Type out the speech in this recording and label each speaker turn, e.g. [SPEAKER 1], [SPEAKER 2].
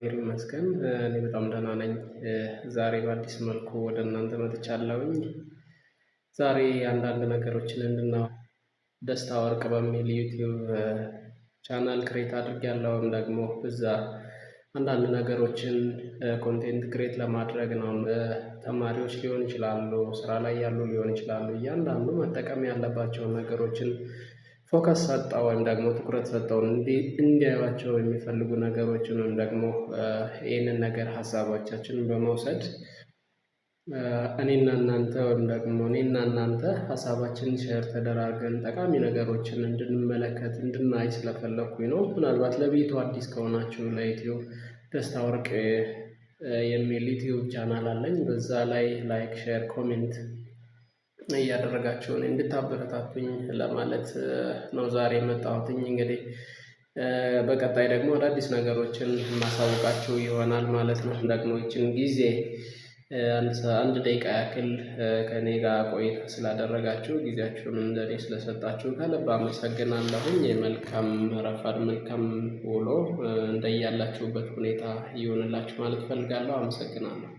[SPEAKER 1] እግዚአብሔር ይመስገን እኔ በጣም ደህና ነኝ። ዛሬ በአዲስ መልኩ ወደ እናንተ መጥቻለሁኝ። ዛሬ አንዳንድ ነገሮችን ደስታ ወርቅ በሚል ዩቲዩብ ቻናል ክሬት አድርጌያለሁ። ደግሞ እዛ አንዳንድ ነገሮችን ኮንቴንት ክሬት ለማድረግ ነው። ተማሪዎች ሊሆን ይችላሉ፣ ስራ ላይ ያሉ ሊሆን ይችላሉ። እያንዳንዱ መጠቀም ያለባቸውን ነገሮችን ፎከስ ሰጠው ወይም ደግሞ ትኩረት ሰጠው እንዲያዩዋቸው የሚፈልጉ ነገሮችን ወይም ደግሞ ይህንን ነገር ሀሳቦቻችንን በመውሰድ እኔና እናንተ ወይም ደግሞ እኔና እናንተ ሀሳባችንን ሼር ተደራርገን ጠቃሚ ነገሮችን እንድንመለከት እንድናይ ስለፈለኩኝ ነው። ምናልባት ለቤቱ አዲስ ከሆናችሁ ለዩቲዩብ ደስታ ወርቅ የሚል ዩቲዩብ ቻናል አለኝ። በዛ ላይ ላይክ፣ ሼር፣ ኮሜንት እያደረጋችሁ እንድታበረታቱኝ ለማለት ነው ዛሬ የመጣሁትኝ። እንግዲህ በቀጣይ ደግሞ አዳዲስ ነገሮችን ማሳወቃችሁ ይሆናል ማለት ነው። ደግሞ ይችን ጊዜ አንድ ደቂቃ ያክል ከኔ ጋር ቆይታ ስላደረጋችሁ ጊዜያችሁን እንደኔ ስለሰጣችሁ ከልብ አመሰግናለሁኝ። መልካም ረፋድ፣ መልካም ውሎ እንደያላችሁበት ሁኔታ ይሆንላችሁ ማለት ፈልጋለሁ። አመሰግናለሁ።